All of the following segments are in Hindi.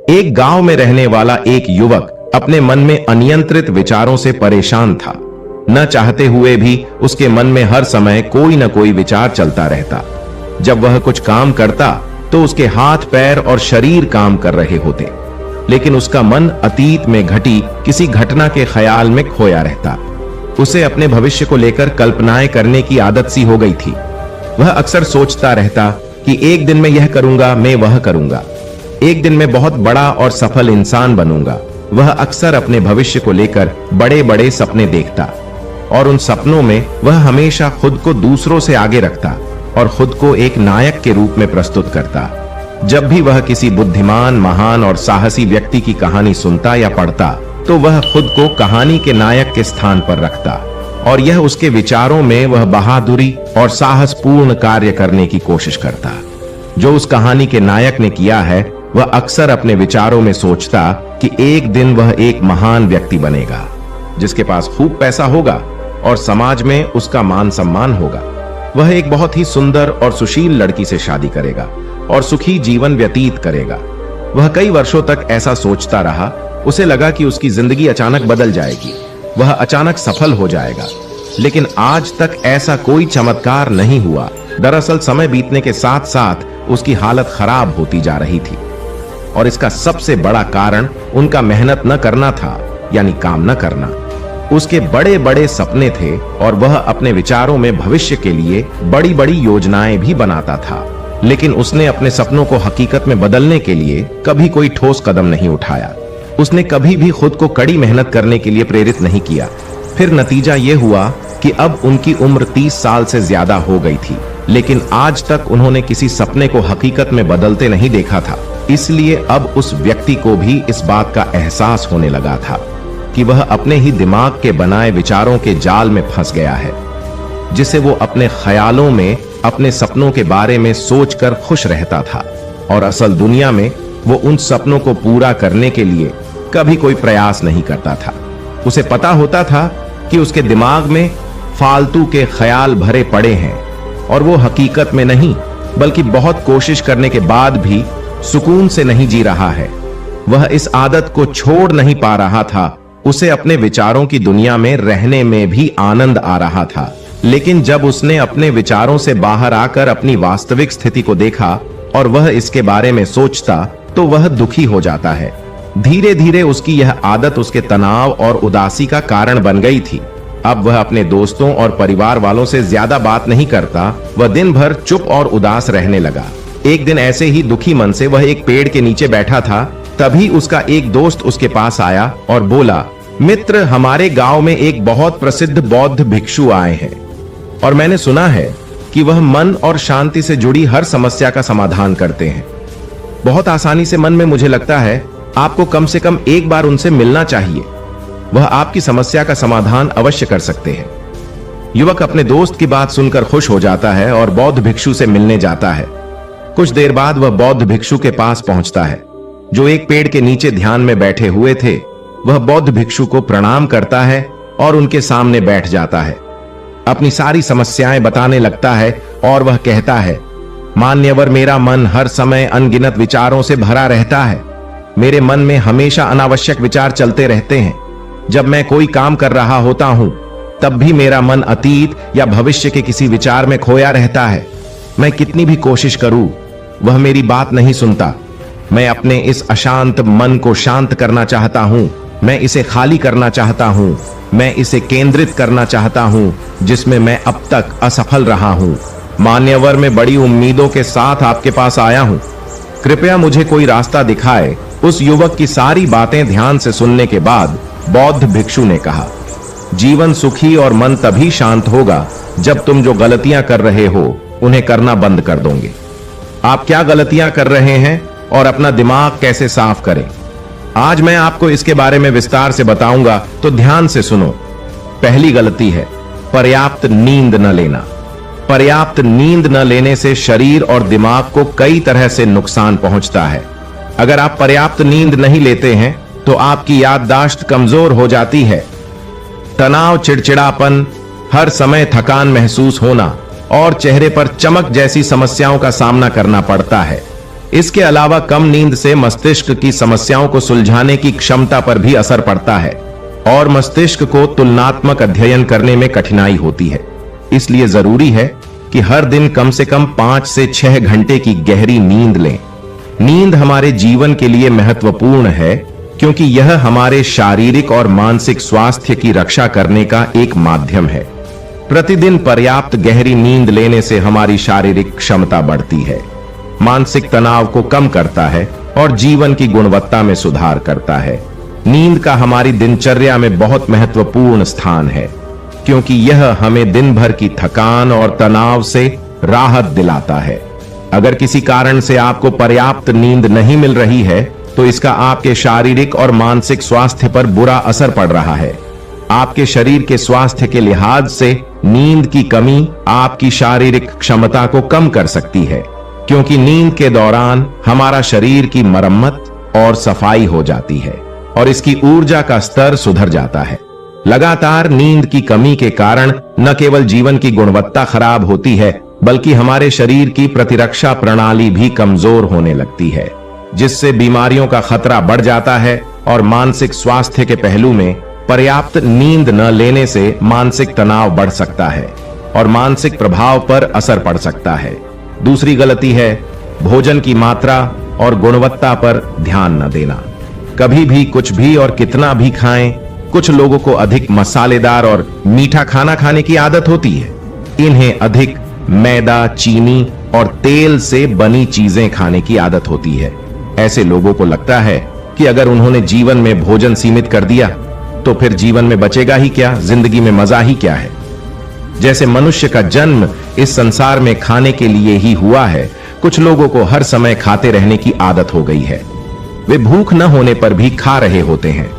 एक गांव में रहने वाला एक युवक अपने मन में अनियंत्रित विचारों से परेशान था। न चाहते हुए भी उसके मन में हर समय कोई न कोई विचार चलता रहता। जब वह कुछ काम करता तो उसके हाथ पैर और शरीर काम कर रहे होते, लेकिन उसका मन अतीत में घटी किसी घटना के ख्याल में खोया रहता। उसे अपने भविष्य को लेकर कल्पनाएं करने की आदत सी हो गई थी। वह अक्सर सोचता रहता कि एक दिन मैं यह करूंगा, मैं वह करूंगा, एक दिन मैं बहुत बड़ा और सफल इंसान बनूंगा। वह अक्सर अपने भविष्य को लेकर बड़े बड़े सपने देखता और उन सपनों में वह हमेशा खुद को दूसरों से आगे रखता और खुद को एक नायक के रूप में प्रस्तुत करता। जब भी वह किसी बुद्धिमान, महान और साहसी व्यक्ति की कहानी सुनता या पढ़ता तो वह खुद को कहानी के नायक के स्थान पर रखता और यह उसके विचारों में वह बहादुरी और साहसपूर्ण कार्य करने की कोशिश करता। जो उस कहानी के नायक ने किया है वह अक्सर अपने विचारों में सोचता कि एक दिन वह एक महान व्यक्ति बनेगा, जिसके पास खूब पैसा होगा और समाज में उसका मान सम्मान होगा। वह एक बहुत ही सुंदर और सुशील लड़की से शादी करेगा और सुखी जीवन व्यतीत करेगा। वह कई वर्षों तक ऐसा सोचता रहा। उसे लगा कि उसकी जिंदगी अचानक बदल जाएगी, वह अचानक सफल हो जाएगा, लेकिन आज तक ऐसा कोई चमत्कार नहीं हुआ। दरअसल समय बीतने के साथ साथ उसकी हालत खराब होती जा रही थी और इसका सबसे बड़ा कारण उनका मेहनत न करना था, यानी काम न करना। उसके बड़े बड़े सपने थे और वह अपने विचारों में भविष्य के लिए बड़ी बड़ी योजनाएं भी बनाता था, लेकिन उसने अपने सपनों को हकीकत में बदलने के लिए कभी कोई ठोस कदम नहीं उठाया। उसने कभी भी खुद को कड़ी मेहनत करने के लिए प्रेरित नहीं किया। फिर नतीजा यह हुआ कि अब उनकी उम्र 30 साल से ज्यादा हो गई थी, लेकिन आज तक उन्होंने किसी सपने को हकीकत में बदलते नहीं देखा था। इसलिए अब उस व्यक्ति को भी इस बात का एहसास होने लगा था कि वह अपने ही दिमाग के बनाए विचारों के जाल में फंस गया है, जिसे वो अपने ख्यालों में अपने सपनों के बारे में सोचकर खुश रहता था और असल दुनिया में वो उन सपनों को पूरा करने के लिए कभी कोई प्रयास नहीं करता था। उसे पता होता था कि उसके दिमाग में फालतू के ख्याल भरे पड़े हैं और वो हकीकत में नहीं बल्कि बहुत कोशिश करने के बाद भी सुकून से नहीं जी रहा है। वह इस आदत को छोड़ नहीं पा रहा था। उसे अपने विचारों की दुनिया में रहने में भी आनंद आ रहा था, लेकिन जब उसने अपने विचारों से बाहर आकर अपनी वास्तविक स्थिति को देखा और वह इसके बारे में सोचता तो वह दुखी हो जाता है। धीरे धीरे उसकी यह आदत उसके तनाव और उदासी का कारण बन गई थी। अब वह अपने दोस्तों और परिवार वालों से ज्यादा बात नहीं करता। वह दिन भर चुप और उदास रहने लगा। एक दिन ऐसे ही दुखी मन से वह एक पेड़ के नीचे बैठा था। तभी उसका एक दोस्त उसके पास आया और बोला, मित्र, हमारे गांव में एक बहुत प्रसिद्ध बौद्ध भिक्षु आए हैं और मैंने सुना है कि वह मन और शांति से जुड़ी हर समस्या का समाधान करते हैं। बहुत आसानी से। मन में मुझे लगता है आपको कम से कम एक बार उनसे मिलना चाहिए। वह आपकी समस्या का समाधान अवश्य कर सकते हैं। युवक अपने दोस्त की बात सुनकर खुश हो जाता है और बौद्ध भिक्षु से मिलने जाता है। कुछ देर बाद वह बौद्ध भिक्षु के पास पहुंचता है, जो एक पेड़ के नीचे ध्यान में बैठे हुए थे। वह बौद्ध भिक्षु को प्रणाम करता है और उनके सामने बैठ जाता है। अपनी सारी समस्याएं बताने लगता है और वह कहता है, मान्यवर, मेरा मन हर समय अनगिनत विचारों से भरा रहता है। मेरे मन में हमेशा अनावश्यक विचार चलते रहते हैं। जब मैं कोई काम कर रहा होता हूं तब भी मेरा मन अतीत या भविष्य के किसी विचार में खोया रहता है। मैं कितनी भी कोशिश करूं वह मेरी बात नहीं सुनता। मैं अपने इस अशांत मन को शांत करना चाहता हूं। मैं इसे खाली करना चाहता हूं। मैं इसे केंद्रित करना चाहता हूं, जिसमें मैं अब तक असफल रहा हूं। मान्यवर, मैं बड़ी उम्मीदों के साथ आपके पास आया हूं। कृपया मुझे कोई रास्ता दिखाए। उस युवक की सारी बातें ध्यान से सुनने के बाद बौद्ध भिक्षु ने कहा, जीवन सुखी और मन तभी शांत होगा जब तुम जो गलतियां कर रहे हो उन्हें करना बंद कर दोगे। आप क्या गलतियां कर रहे हैं और अपना दिमाग कैसे साफ करें, आज मैं आपको इसके बारे में विस्तार से बताऊंगा, तो ध्यान से सुनो। पहली गलती है पर्याप्त नींद न लेना। पर्याप्त नींद न लेने से शरीर और दिमाग को कई तरह से नुकसान पहुंचता है। अगर आप पर्याप्त नींद नहीं लेते हैं तो आपकी याददाश्त कमजोर हो जाती है। तनाव, चिड़चिड़ापन, हर समय थकान महसूस होना और चेहरे पर चमक जैसी समस्याओं का सामना करना पड़ता है। इसके अलावा कम नींद से मस्तिष्क की समस्याओं को सुलझाने की क्षमता पर भी असर पड़ता है और मस्तिष्क को तुलनात्मक अध्ययन करने में कठिनाई होती है। इसलिए जरूरी है कि हर दिन कम से कम 5 से 6 घंटे की गहरी नींद लें। नींद हमारे जीवन के लिए महत्वपूर्ण है क्योंकि यह हमारे शारीरिक और मानसिक स्वास्थ्य की रक्षा करने का एक माध्यम है। प्रतिदिन पर्याप्त गहरी नींद लेने से हमारी शारीरिक क्षमता बढ़ती है, मानसिक तनाव को कम करता है और जीवन की गुणवत्ता में सुधार करता है। नींद का हमारी दिनचर्या में बहुत महत्वपूर्ण स्थान है क्योंकि यह हमें दिन भर की थकान और तनाव से राहत दिलाता है। अगर किसी कारण से आपको पर्याप्त नींद नहीं मिल रही है तो इसका आपके शारीरिक और मानसिक स्वास्थ्य पर बुरा असर पड़ रहा है। आपके शरीर के स्वास्थ्य के लिहाज से नींद की कमी आपकी शारीरिक क्षमता को कम कर सकती है क्योंकि नींद के दौरान हमारा शरीर की मरम्मत और सफाई हो जाती है और इसकी ऊर्जा का स्तर सुधर जाता है। लगातार नींद की कमी के कारण न केवल जीवन की गुणवत्ता खराब होती है बल्कि हमारे शरीर की प्रतिरक्षा प्रणाली भी कमजोर होने लगती है, जिससे बीमारियों का खतरा बढ़ जाता है। और मानसिक स्वास्थ्य के पहलू में पर्याप्त नींद न लेने से मानसिक तनाव बढ़ सकता है और मानसिक प्रभाव पर असर पड़ सकता है। दूसरी गलती है भोजन की मात्रा और गुणवत्ता पर ध्यान न देना। कभी भी कुछ भी और कितना भी खाएं। कुछ लोगों को अधिक मसालेदार और मीठा खाना खाने की आदत होती है। इन्हें अधिक मैदा, चीनी और तेल से बनी चीजें खाने की आदत होती है। ऐसे लोगों को लगता है कि अगर उन्होंने जीवन में भोजन सीमित कर दिया तो फिर जीवन में बचेगा ही क्या, जिंदगी में मजा ही क्या है। जैसे मनुष्य का जन्म इस संसार में खाने के लिए ही हुआ है, कुछ लोगों को हर समय खाते रहने की आदत हो गई है। वे भूख न होने पर भी खा रहे होते हैं।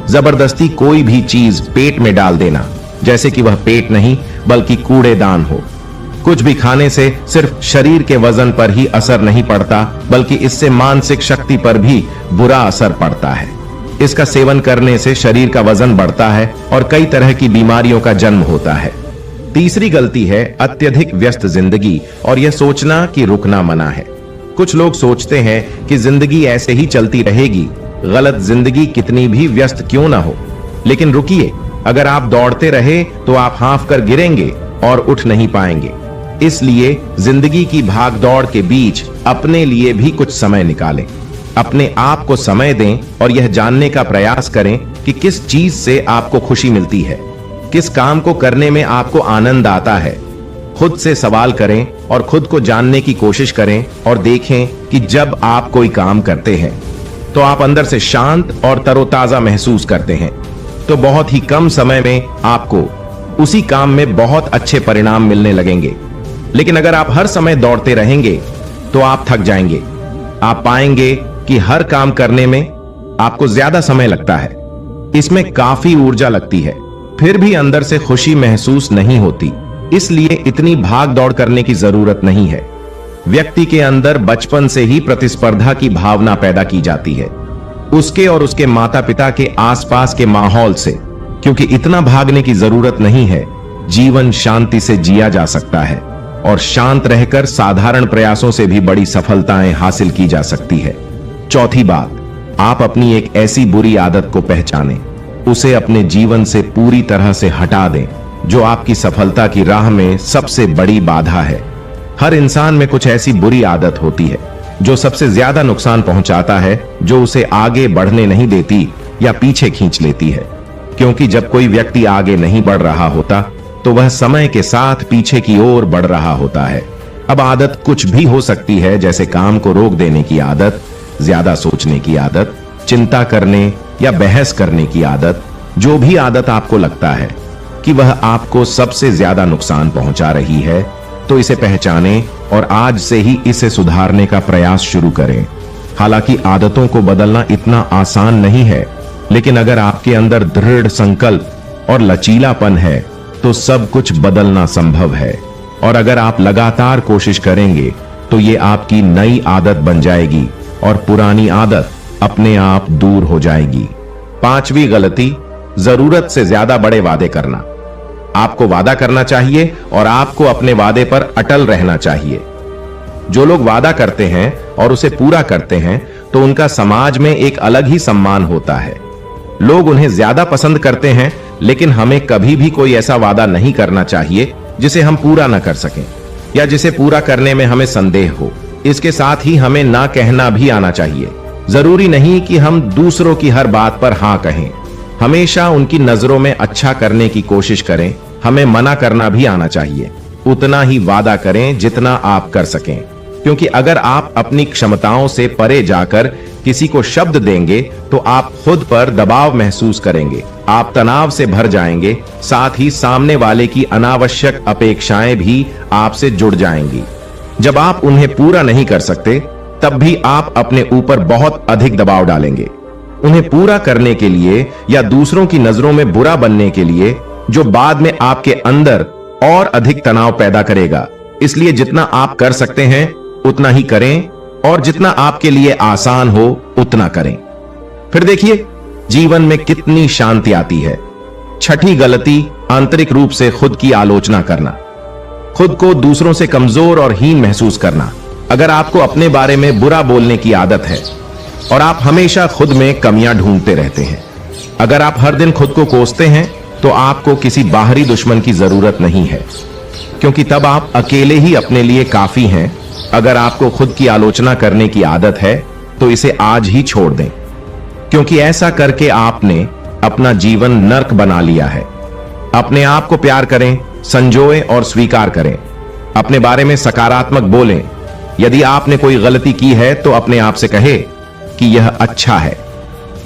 जबरदस्ती कोई भी चीज पेट में डाल देना, जैसे कि वह पेट नहीं बल्कि कूड़ेदान हो। कुछ भी खाने से सिर्फ शरीर के वजन पर ही असर नहीं पड़ता बल्कि इससे मानसिक शक्ति पर भी बुरा असर पड़ता है। इसका सेवन करने से शरीर का वजन बढ़ता है और कई तरह की बीमारियों का जन्म होता है। तीसरी गलती है अत्यधिक व्यस्त जिंदगी और यह सोचना कि रुकना मना है। कुछ लोग सोचते हैं कि जिंदगी ऐसे ही चलती रहेगी। गलत। जिंदगी कितनी भी व्यस्त क्यों ना हो, लेकिन रुकिए, अगर आप दौड़ते रहे तो आप हांफ कर गिरेंगे और उठ नहीं पाएंगे। इसलिए जिंदगी की भागदौड़ के बीच अपने लिए भी कुछ समय निकालें। अपने आप को समय दें और यह जानने का प्रयास करें कि किस चीज से आपको खुशी मिलती है, किस काम को करने में आपको आनंद आता है। खुद से सवाल करें और खुद को जानने की कोशिश करें और देखें कि जब आप कोई काम करते हैं तो आप अंदर से शांत और तरोताजा महसूस करते हैं तो बहुत ही कम समय में आपको उसी काम में बहुत अच्छे परिणाम मिलने लगेंगे। लेकिन अगर आप हर समय दौड़ते रहेंगे तो आप थक जाएंगे। आप पाएंगे कि हर काम करने में आपको ज्यादा समय लगता है, इसमें काफी ऊर्जा लगती है, फिर भी अंदर से खुशी महसूस नहीं होती। इसलिए इतनी भाग दौड़ करने की जरूरत नहीं है। व्यक्ति के अंदर बचपन से ही प्रतिस्पर्धा की भावना पैदा की जाती है, उसके और उसके माता पिता के आसपास के माहौल से। क्योंकि इतना भागने की जरूरत नहीं है, जीवन शांति से जिया जा सकता है और शांत रहकर साधारण प्रयासों से भी बड़ी सफलताएं हासिल की जा सकती है। चौथी बात, आप अपनी एक ऐसी बुरी आदत को पहचानें, उसे अपने जीवन से पूरी तरह से हटा दें जो आपकी सफलता की राह में सबसे बड़ी बाधा है। हर इंसान में कुछ ऐसी बुरी आदत होती है जो सबसे ज्यादा नुकसान पहुंचाता है, जो उसे आगे बढ़ने नहीं देती या पीछे खींच लेती है। क्योंकि जब कोई व्यक्ति आगे नहीं बढ़ रहा होता तो वह समय के साथ पीछे की ओर बढ़ रहा होता है। अब आदत कुछ भी हो सकती है, जैसे काम को रोक देने की आदत, ज्यादा सोचने की आदत, चिंता करने या बहस करने की आदत। जो भी आदत आपको लगता है कि वह आपको सबसे ज्यादा नुकसान पहुंचा रही है, तो इसे पहचानें और आज से ही इसे सुधारने का प्रयास शुरू करें। हालांकि आदतों को बदलना इतना आसान नहीं है, लेकिन अगर आपके अंदर दृढ़ संकल्प और लचीलापन है तो सब कुछ बदलना संभव है। और अगर आप लगातार कोशिश करेंगे तो ये आपकी नई आदत बन जाएगी और पुरानी आदत अपने आप दूर हो जाएगी। पांचवी गलती, जरूरत से ज्यादा बड़े वादे करना। आपको वादा करना चाहिए और आपको अपने वादे पर अटल रहना चाहिए। जो लोग वादा करते हैं और उसे पूरा करते हैं तो उनका समाज में एक अलग ही सम्मान होता है। लोग उन्हें ज्यादा पसंद करते हैं, लेकिन हमें कभी भी कोई ऐसा वादा नहीं करना चाहिए जिसे हम पूरा न कर सकें या जिसे पूरा करने में हमें संदेह हो। इसके साथ ही हमें ना कहना भी आना चाहिए। जरूरी नहीं कि हम दूसरों की हर बात पर हां कहें। हमेशा उनकी नजरों में अच्छा करने की कोशिश करें। हमें मना करना भी आना चाहिए। उतना ही वादा करें जितना आप कर सकें, क्योंकि अगर आप अपनी क्षमताओं से परे जाकर किसी को शब्द देंगे तो आप खुद पर दबाव महसूस करेंगे, आप तनाव से भर जाएंगे, साथ ही सामने वाले की अनावश्यक अपेक्षाएं भी आपसे जुड़ जाएंगी। जब आप उन्हें पूरा नहीं कर सकते तब भी आप अपने ऊपर बहुत अधिक दबाव डालेंगे। उन्हें पूरा करने के लिए या दूसरों की नजरों में बुरा बनने के लिए, जो बाद में आपके अंदर और अधिक तनाव पैदा करेगा। इसलिए जितना आप कर सकते हैं उतना ही करें और जितना आपके लिए आसान हो उतना करें। फिर देखिए जीवन में कितनी शांति आती है। छठी गलती, आंतरिक रूप से खुद की आलोचना करना, खुद को दूसरों से कमजोर और हीन महसूस करना। अगर आपको अपने बारे में बुरा बोलने की आदत है और आप हमेशा खुद में कमियां ढूंढते रहते हैं, अगर आप हर दिन खुद को कोसते हैं, तो आपको किसी बाहरी दुश्मन की जरूरत नहीं है, क्योंकि तब आप अकेले ही अपने लिए काफी हैं। अगर आपको खुद की आलोचना करने की आदत है तो इसे आज ही छोड़ दें, क्योंकि ऐसा करके आपने अपना जीवन नर्क बना लिया है। अपने आप को प्यार करें, संजोएं और स्वीकार करें। अपने बारे में सकारात्मक बोलें। यदि आपने कोई गलती की है तो अपने आप से कहे कि यह अच्छा है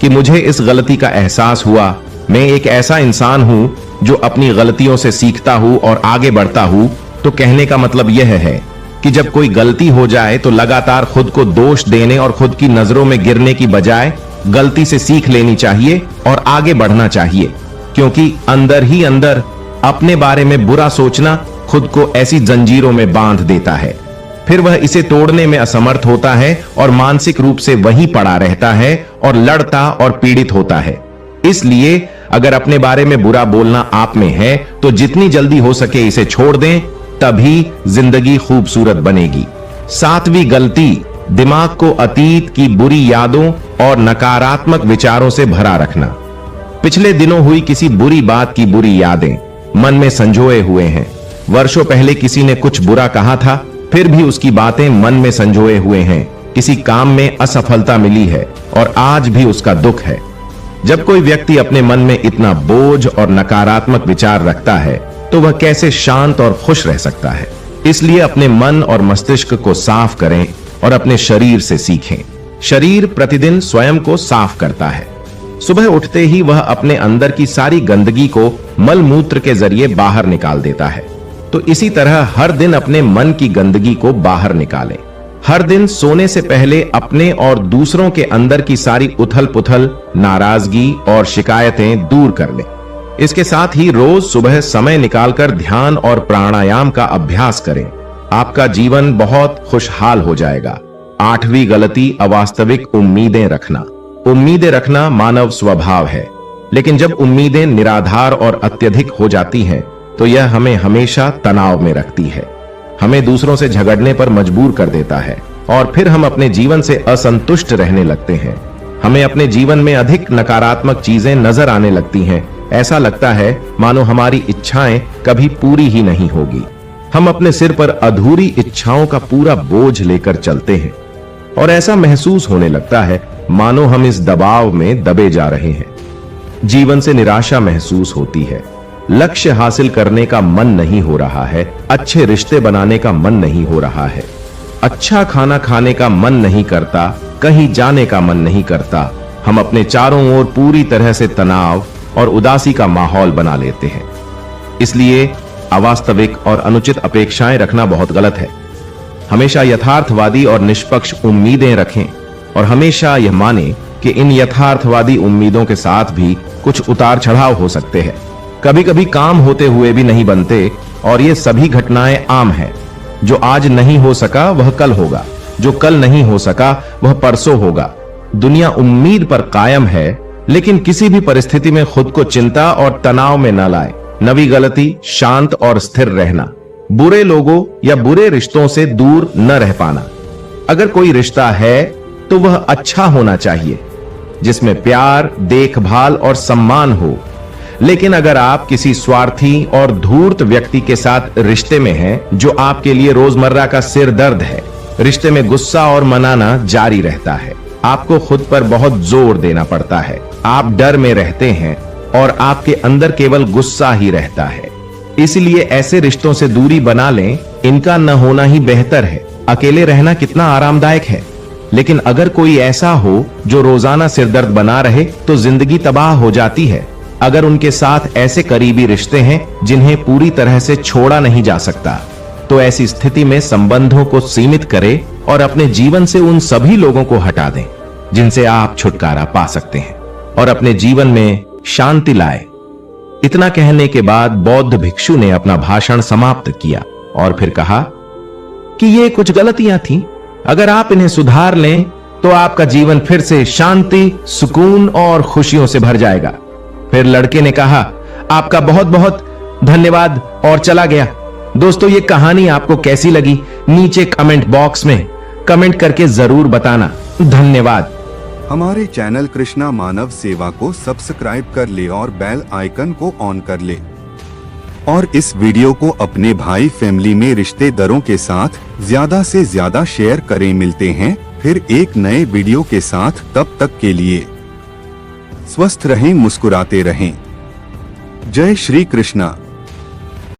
कि मुझे इस गलती का एहसास हुआ। मैं एक ऐसा इंसान हूं जो अपनी गलतियों से सीखता हूं और आगे बढ़ता हूं। तो कहने का मतलब यह है कि जब कोई गलती हो जाए तो लगातार खुद को दोष देने और खुद की नजरों में गिरने की बजाय गलती से सीख लेनी चाहिए और आगे बढ़ना चाहिए, क्योंकि अंदर ही अंदर अपने बारे में बुरा सोचना खुद को ऐसी जंजीरों में बांध देता है। फिर वह इसे तोड़ने में असमर्थ होता है और मानसिक रूप से वहीं पड़ा रहता है और लड़ता और पीड़ित होता है। इसलिए अगर अपने बारे में बुरा बोलना आप में है तो जितनी जल्दी हो सके इसे छोड़ दें, तभी जिंदगी खूबसूरत बनेगी। सातवीं गलती, दिमाग को अतीत की बुरी यादों और नकारात्मक विचारों से भरा रखना। पिछले दिनों हुई किसी बुरी बात की बुरी यादें मन में संजोए हुए हैं। वर्षों पहले किसी ने कुछ बुरा कहा था, फिर भी उसकी बातें मन में संजोए हुए हैं। किसी काम में असफलता मिली है और आज भी उसका दुख है। जब कोई व्यक्ति अपने मन में इतना बोझ और नकारात्मक विचार रखता है तो वह कैसे शांत और खुश रह सकता है। इसलिए अपने मन और मस्तिष्क को साफ करें और अपने शरीर से सीखें। शरीर प्रतिदिन स्वयं को साफ करता है। सुबह उठते ही वह अपने अंदर की सारी गंदगी को मल मूत्र के जरिए बाहर निकाल देता है। तो इसी तरह हर दिन अपने मन की गंदगी को बाहर निकालें। हर दिन सोने से पहले अपने और दूसरों के अंदर की सारी उथल पुथल, नाराजगी और शिकायतें दूर कर लें। इसके साथ ही रोज सुबह समय निकालकर ध्यान और प्राणायाम का अभ्यास करें। आपका जीवन बहुत खुशहाल हो जाएगा। आठवीं गलती, अवास्तविक उम्मीदें रखना। उम्मीदें रखना मानव स्वभाव है, लेकिन जब उम्मीदें निराधार और अत्यधिक हो जाती हैं तो यह हमें हमेशा तनाव में रखती है, हमें दूसरों से झगड़ने पर मजबूर कर देता है और फिर हम अपने जीवन से असंतुष्ट रहने लगते हैं। हमें अपने जीवन में अधिक नकारात्मक चीजें नजर आने लगती हैं। ऐसा लगता है मानो हमारी इच्छाएं कभी पूरी ही नहीं होगी। हम अपने सिर पर अधूरी इच्छाओं का पूरा बोझ लेकर चलते हैं और ऐसा महसूस होने लगता है मानो हम इस दबाव में दबे जा रहे हैं। जीवन से निराशा महसूस होती है। लक्ष्य हासिल करने का मन नहीं हो रहा है। अच्छे रिश्ते बनाने का मन नहीं हो रहा है। अच्छा खाना खाने का मन नहीं करता। कहीं जाने का मन नहीं करता। हम अपने चारों ओर पूरी तरह से तनाव और उदासी का माहौल बना लेते हैं। इसलिए अवास्तविक और अनुचित अपेक्षाएं रखना बहुत गलत है। हमेशा यथार्थवादी और निष्पक्ष उम्मीदें रखें और हमेशा यह माने कि इन यथार्थवादी उम्मीदों के साथ भी कुछ उतार चढ़ाव हो सकते हैं। कभी कभी काम होते हुए भी नहीं बनते और ये सभी घटनाएं आम हैं। जो आज नहीं हो सका वह कल होगा, जो कल नहीं हो सका वह परसों होगा। दुनिया उम्मीद पर कायम है, लेकिन किसी भी परिस्थिति में खुद को चिंता और तनाव में न लाए। नवी गलती, शांत और स्थिर रहना। बुरे लोगों या बुरे रिश्तों से दूर न रह पाना। अगर कोई रिश्ता है तो वह अच्छा होना चाहिए, जिसमें प्यार, देखभाल और सम्मान हो। लेकिन अगर आप किसी स्वार्थी और धूर्त व्यक्ति के साथ रिश्ते में हैं, जो आपके लिए रोजमर्रा का सिर दर्द है, रिश्ते में गुस्सा और मनाना जारी रहता है। आपको खुद पर बहुत जोर देना पड़ता है, आप डर में रहते हैं और आपके अंदर केवल गुस्सा ही रहता है। इसलिए ऐसे रिश्तों से दूरी बना लें, इनका न होना ही बेहतर है। अकेले रहना कितना आरामदायक है, लेकिन अगर कोई ऐसा हो जो रोजाना सिरदर्द बना रहे तो जिंदगी तबाह हो जाती है। अगर उनके साथ ऐसे करीबी रिश्ते हैं जिन्हें पूरी तरह से छोड़ा नहीं जा सकता, तो ऐसी स्थिति में संबंधों को सीमित करें और अपने जीवन से उन सभी लोगों को हटा दें जिनसे आप छुटकारा पा सकते हैं और अपने जीवन में शांति लाए। इतना कहने के बाद बौद्ध भिक्षु ने अपना भाषण समाप्त किया और फिर कहा कि ये कुछ गलतियां थीं। अगर आप इन्हें सुधार लें तो आपका जीवन फिर से शांति, सुकून और खुशियों से भर जाएगा। फिर लड़के ने कहा, आपका बहुत बहुत धन्यवाद, और चला गया। दोस्तों, ये कहानी आपको कैसी लगी नीचे कमेंट बॉक्स में कमेंट करके जरूर बताना। धन्यवाद। हमारे चैनल कृष्णा मानव सेवा को सब्सक्राइब कर ले और बेल आइकन को ऑन कर ले, और इस वीडियो को अपने भाई फैमिली में रिश्तेदारों के साथ ज्यादा से ज्यादा शेयर करें। मिलते हैं फिर एक नए वीडियो के साथ, तब तक के लिए स्वस्थ रहें, मुस्कुराते रहें। जय श्री कृष्णा।